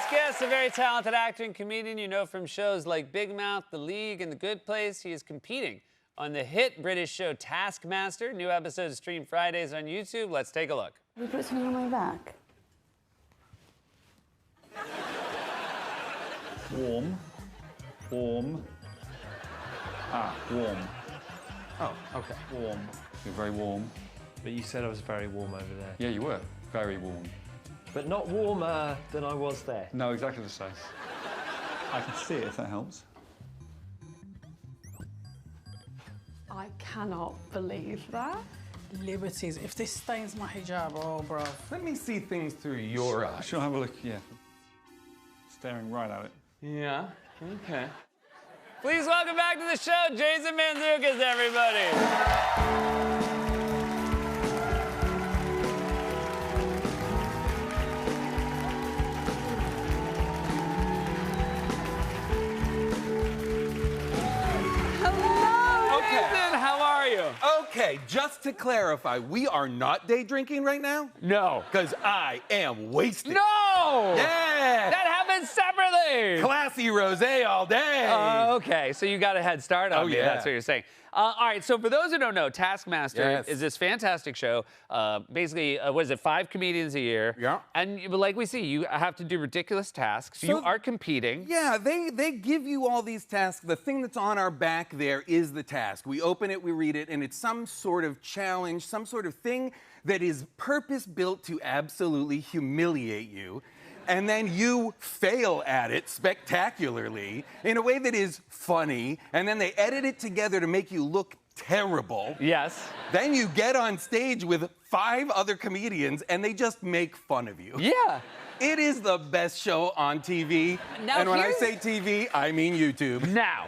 Tonight's guest, a very talented actor and comedian you know from shows like Big Mouth, The League, and The Good Place. He is competing on the hit British show Taskmaster. New episodes stream Fridays on YouTube. Let's take a look. We put something on my back. Warm. Warm. Warm. Oh, okay. Warm. You're very warm. But you said I was very warm over there. Yeah, you were. Very warm. But not warmer than I was there. No, exactly the same. I can see it, if that helps. I cannot believe that. Liberties. If this stains my hijab, oh, bro. Let me see things through your eyes. Sure, have a look, yeah. Staring right at it. Yeah, okay. Please welcome back to the show, Jason Mantzoukas, everybody. Jason, how are you? Okay, just to clarify, we are not day drinking right now? No. Because I am wasted. No! Yeah! That happens separately! Classy rosé all day! Okay, so you got a head start on me, yeah. that's what you're saying. All right, so for those who don't know, Taskmaster is this fantastic show. Basically, what is it, 5 comedians a year? Yeah. And like we see, you have to do ridiculous tasks. So you are competing. Yeah, they give you all these tasks. The thing that's on our back there is the task. We open it, we read it, and it's some sort of challenge, some sort of thing that is purpose-built to absolutely humiliate you. And then you fail at it spectacularly in a way that is funny, and then they edit it together to make you look terrible. Yes. Then you get on stage with 5 other comedians, and they just make fun of you. Yeah. It is the best show on TV. Now And when I say TV, I mean YouTube. Now,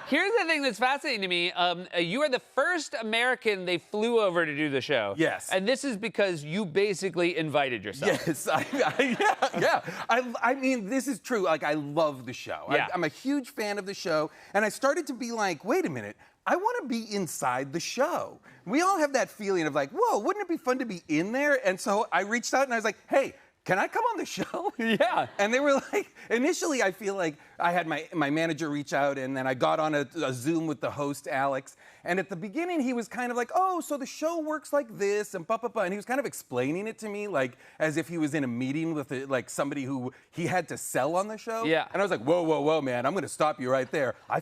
here's the thing that's fascinating to me. You are the first American they flew over to do the show. Yes. And this is because you basically invited yourself. Yes, yeah. I mean, this is true. Like, I love the show. Yeah. I'm a huge fan of the show. And I started to be like, wait a minute. I want to be inside the show. We all have that feeling of like, whoa, wouldn't it be fun to be in there? And so I reached out and I was like, hey, can I come on the show? Yeah. And they were like, initially I feel like I had my manager reach out, and then I got on a Zoom with the host, Alex. And at the beginning, he was kind of like, oh, so the show works like this, and and he was kind of explaining it to me, like, as if he was in a meeting with, like, somebody who he had to sell on the show. Yeah. And I was like, whoa, man, I'm gonna stop you right there. I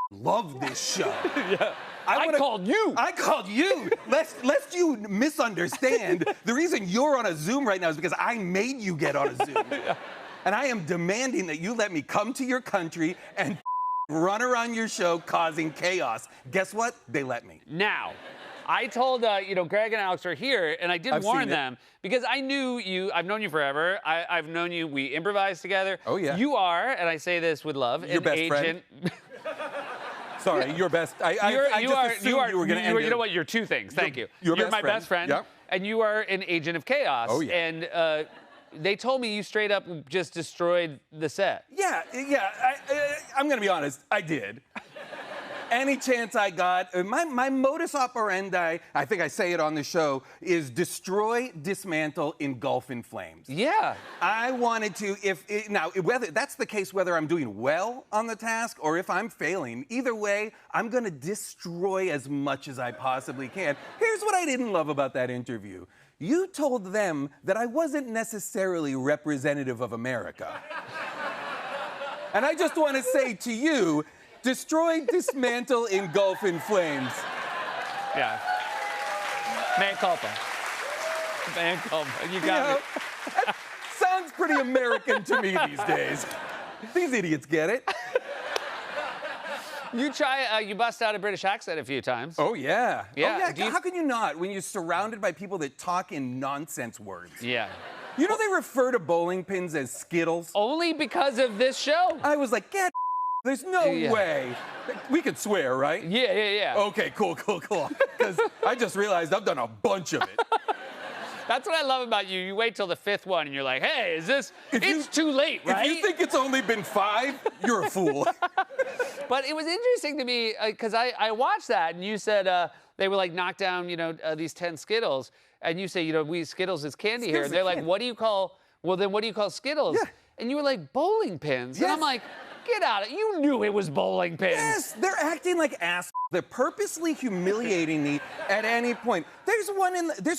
love this show. Yeah. I called you. I called you. Lest you misunderstand, the reason you're on a Zoom right now is because I made you get on a Zoom. Yeah. And I am demanding that you let me come to your country and run around your show causing chaos. Guess what? They let me. Now, I told, Greg and Alex are here, and I did warn them because I knew you. I've known you forever. I've known you. We improvised together. Oh, yeah. You are, and I say this with love, Your best agent. friend. Sorry, your best. I just assumed you were going to end it. You know what? You're 2 things. Thank you. You're my best friend. Yeah. And you are an agent of chaos. Oh, yeah. And they told me you straight up just destroyed the set. Yeah. I'm going to be honest. I did. Any chance I got, my modus operandi, I think I say it on the show, is destroy, dismantle, engulf in flames. Yeah. I wanted to, whether that's the case, whether I'm doing well on the task or if I'm failing, either way, I'm gonna destroy as much as I possibly can. Here's what I didn't love about that interview. You told them that I wasn't necessarily representative of America. And I just want to say to you, destroy, dismantle, engulf in flames. Yeah. Man culpa. Man culpa. You got me. That sounds pretty American to me these days. These idiots get it. You bust out a British accent a few times. Oh, yeah. Yeah. Oh, yeah. How can you not when you're surrounded by people that talk in nonsense words? Yeah. You know they refer to bowling pins as Skittles? Only because of this show? I was like, there's no way. We could swear, right? Yeah. Okay, cool. Because I just realized I've done a bunch of it. That's what I love about you. You wait till the 5th one and you're like, hey, it's too late, right? If you think it's only been 5, you're a fool. But it was interesting to me because I watched that and you said they were like knock down, these 10 Skittles. And you say, Skittles is candy here. And they're like, what do you call Skittles? Yeah. and you were like, bowling pins? And I'm Yes. like, get out of it. You knew it was bowling pins. Yes, they're acting like ass. They're purposely humiliating me at any point. There's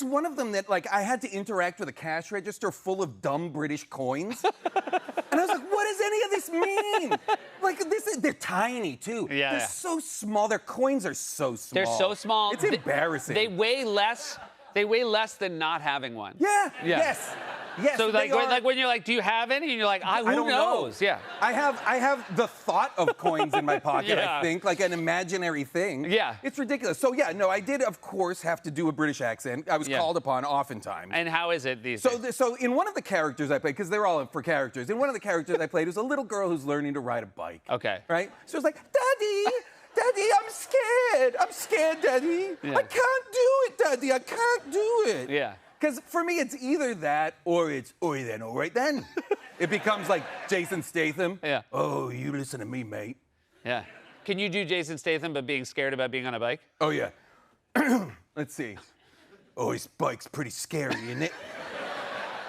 one of them that like I had to interact with a cash register full of dumb British coins. And I was like, what does any of this mean? Like they're tiny too. Yeah. They're so small. Their coins are so small. They're so small. It's embarrassing. They weigh less. They weigh less than not having one. Yeah. Yeah. Yes. Yes. So they are. like when you're like, do you have any? And you're like, who I don't knows? know. Yeah. I have the thought of coins in my pocket, Yeah. I think, like an imaginary thing. Yeah. It's ridiculous. So yeah, no, I did of course have to do a British accent. I was Yeah. called upon oftentimes. And how is it these So, days? so in one of the characters I played, because they're all for characters, in one of the characters I played was a little girl who's learning to ride a bike. Okay. Right? So it's like, Daddy, Daddy, I'm scared. I'm scared, Daddy. Yeah. I can't do it, Daddy. I can't do it. Yeah. Because for me, it's either that or it's, oi then, all right then. It becomes like Jason Statham. Yeah. Oh, you listen to me, mate. Yeah. Can you do Jason Statham but being scared about being on a bike? Oh, yeah. Let's see. Oh, his bike's pretty scary, isn't it?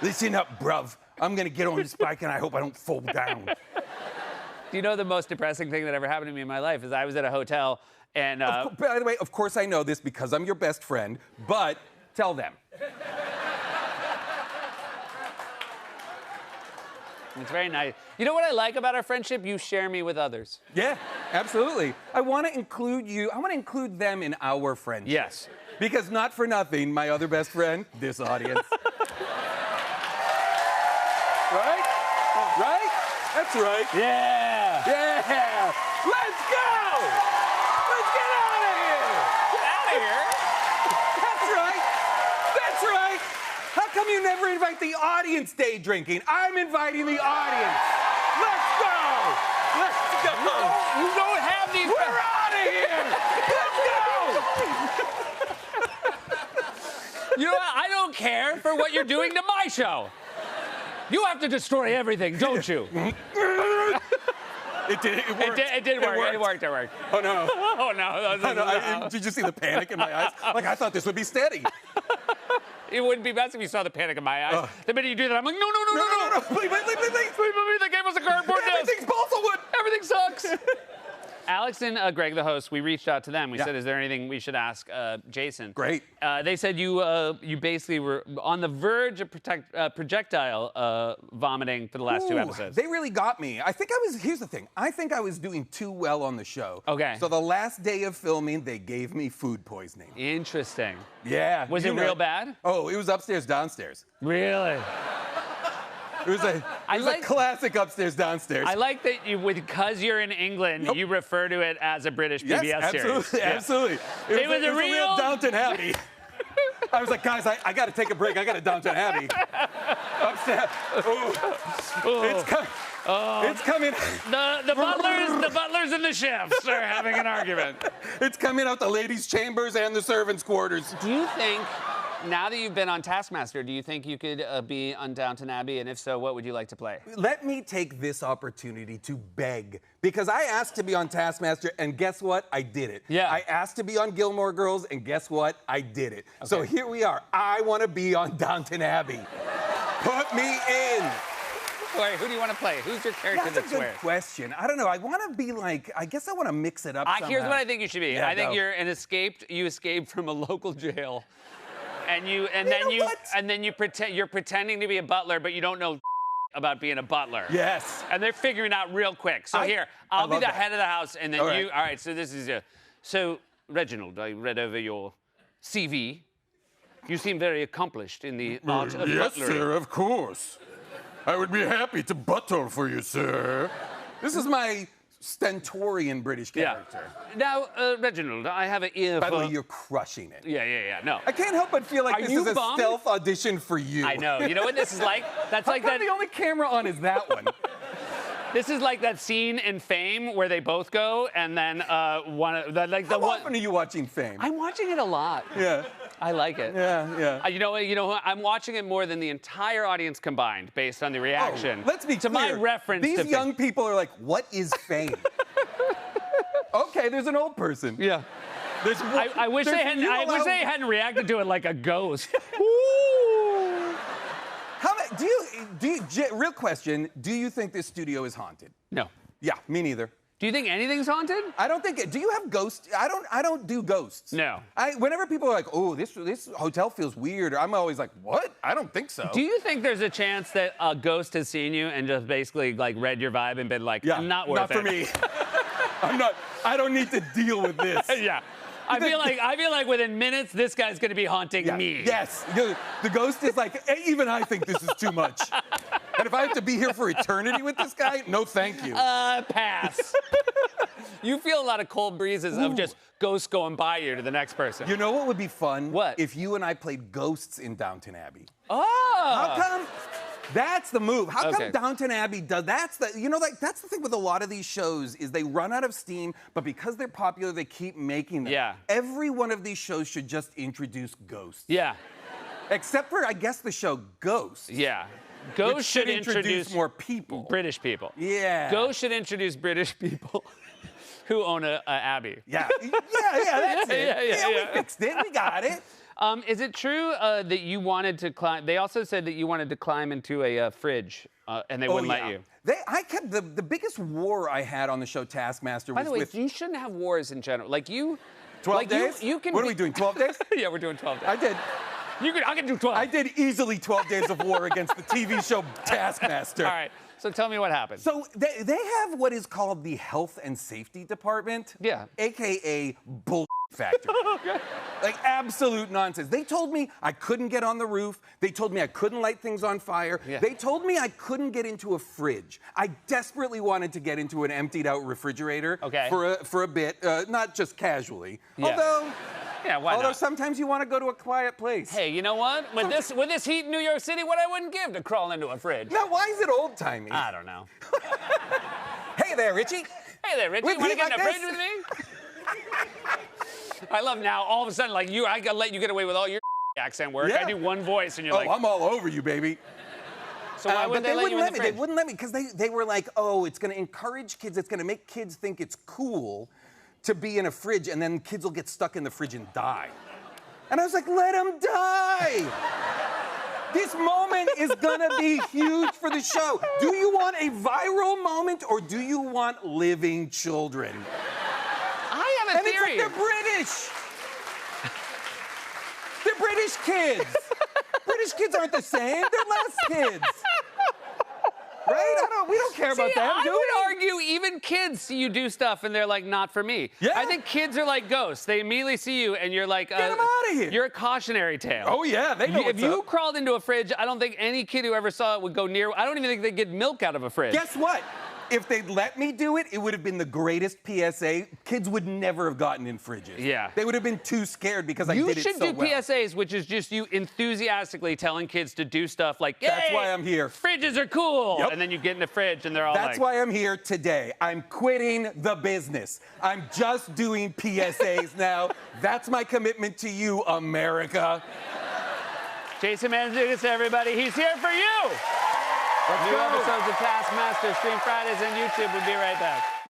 Listen up, bruv. I'm gonna get on this bike and I hope I don't fall down. Do you know the most depressing thing that ever happened to me in my life is I was at a hotel and By the way, of course I know this because I'm your best friend, but tell them. it's very nice. You know what I like about our friendship? You share me with others. Yeah, absolutely. I want to include you. I want to include them in our friendship. Yes. Because not for nothing, my other best friend, this audience. Right? Right? That's right. Yeah. Yeah. Let's go! Let's get out of here! Get out of here. That's right. That's right. How come you never invite the audience day drinking? I'm inviting the audience. Let's go! Let's go! You don't have these. We're out of here! Let's go! You know what? I don't care for what you're doing to my show. You have to destroy everything, don't you? It did. It worked. It did work. It worked. Oh no. Oh no. Did you see the panic in my eyes? Like I thought this would be steady. It wouldn't be best if you saw the panic in my eyes. The minute you do that, I'm like, no. Please. They gave us a cardboard desk. Everything's balsa wood. Everything sucks. Alex and Greg, the host, we reached out to them. We Yeah. said, is there anything we should ask Jason? Great. They said you basically were on the verge of projectile vomiting for the last two Ooh, episodes. They really got me. I think I was, here's the thing. I think I was doing too well on the show. Okay. So the last day of filming, they gave me food poisoning. Interesting. Yeah. Was you it know real bad? Oh, it was upstairs, downstairs. Really? It was a classic upstairs, downstairs. I like that you, because you're in England, you refer to it as a British PBS yes, absolutely, series. Yeah. absolutely. It was a real Downton Abbey. I was like, guys, I got to take a break. I got to Downton Abbey. Upstairs. It's coming. The butlers and the chefs are having an argument. It's coming out the ladies' chambers and the servants' quarters. Do you think, now that you've been on Taskmaster, do you think you could be on Downton Abbey? And if so, what would you like to play? Let me take this opportunity to beg, because I asked to be on Taskmaster, and guess what? I did it. Yeah. I asked to be on Gilmore Girls, and guess what? I did it. So here we are. I want to be on Downton Abbey. Put me in. Wait, who do you want to play? Who's your character That's a that good swears? question. I don't know. I want to be like, I guess I want to mix it up Here's somehow. what I think you should be. Yeah, I think go. you're you escaped from a local jail. And know what? you're pretending to be a butler, but you don't know about being a butler. Yes. And they're figuring out real quick. So I I'll be love the that. head of the house, and then All you. right. All right. So this is so Reginald, I read over your CV. You seem very accomplished in the art of butlery. of course. I would be happy to butler for you, sir. This is my stentorian British character. Now, Reginald, I have an ear By for. the way, you're crushing it. Yeah. No. I can't help but feel like Are this you is a bummed? stealth audition for you. I know. You know what this is like? That's How like come that. the only camera on is that one? This is like that scene in Fame where they both go, and then one How often are you watching Fame? I'm watching it a lot. Yeah, I like it. yeah. You know what? I'm watching it more than the entire audience combined, based on the reaction. Oh, let's be to clear. my reference. These to young people are like, what is Fame? Okay, there's an old person. Yeah. There's I wish there's they hadn't. you I wish allow- they hadn't reacted to it like a ghost. How do you? real question, do you think this studio is haunted? No. Yeah, me neither. Do you think anything's haunted? I don't think it. Do you have ghosts? I don't do ghosts. No. Whenever people are like, "Oh, this hotel feels weird," I'm always like, "What? I don't think so." Do you think there's a chance that a ghost has seen you and just basically like read your vibe and been like, Yeah, not worth it? Not for me. I don't need to deal with this. Yeah. I feel like within minutes this guy's gonna be haunting Yeah. me. Yes. The ghost is like, even I think this is too much. And if I have to be here for eternity with this guy, no thank you. Pass. You feel a lot of cold breezes of just ghosts going by you to the next person. You know what would be fun? What? If you and I played ghosts in Downton Abbey. Oh. How come? That's the move. How Okay. come Downton Abbey does? That's the thing with a lot of these shows is they run out of steam, but because they're popular, they keep making them. Yeah. Every one of these shows should just introduce ghosts. Yeah. Except for, I guess, the show Ghosts. Yeah. which Ghosts should introduce more people. British people. Yeah. Ghosts should introduce British people who own a abbey. Yeah. Yeah, that's it. Yeah, We fixed it. We got it. Is it true that you wanted to climb? They also said that you wanted to climb into a fridge, and they wouldn't let you. I kept the biggest war I had on the show Taskmaster By was the way, with you shouldn't have wars in general. Like you. 12 like days. You can. What are we doing? 12 days? Yeah, we're doing 12 days. I did. I can do 12. I did easily 12 days of war against the TV show Taskmaster. All right. So tell me what happened. So they have what is called the Health and Safety Department. Yeah. AKA bull factory. Like absolute nonsense. They told me I couldn't get on the roof. They told me I couldn't light things on fire. Yeah. They told me I couldn't get into a fridge. I desperately wanted to get into an emptied out refrigerator for a bit, not just casually. Yeah. Why Although not? sometimes you want to go to a quiet place. Hey, you know what? With this heat in New York City, what I wouldn't give to crawl into a fridge. Now, why is it old-timey? I don't know. Hey there, Richie. Hey there, Richie. With Want to heat get in a like fridge with me? I love now, all of a sudden, like I gotta let you get away with all your accent work. Yeah. I do one voice and you're like, I'm all over you, baby. so why wouldn't they let you in the fridge? They wouldn't let me because they were like, oh, it's going to encourage kids. It's going to make kids think it's cool to be in a fridge, and then kids will get stuck in the fridge and die. And I was like, let them die. This moment is gonna be huge for the show. Do you want a viral moment or do you want living children? I have a And theory. it's like they're British. They're British kids. British kids aren't the same. They're less kids. Right? We don't care about them, I do would we? argue even kids see you do stuff and they're like, not for me. Yeah. I think kids are like ghosts. They immediately see you and you're like, Get 'em outta here. You're a cautionary tale. Oh, yeah, they know If what's you up. crawled into a fridge, I don't think any kid who ever saw it would go near. I don't even think they'd get milk out of a fridge. Guess what? If they'd let me do it, it would have been the greatest PSA. Kids would never have gotten in fridges. Yeah. They would have been too scared because I You did it should so do well. PSAs, which is just you enthusiastically telling kids to do stuff like, That's "Yay, why I'm here." Fridges are cool. Yep. And then you get in the fridge and they're all That's like, why I'm here today. I'm quitting the business. I'm just doing PSAs now. That's my commitment to you, America. Jason Mantzoukas, everybody. He's here for you. New episodes of Taskmaster stream Fridays on YouTube. We'll be right back.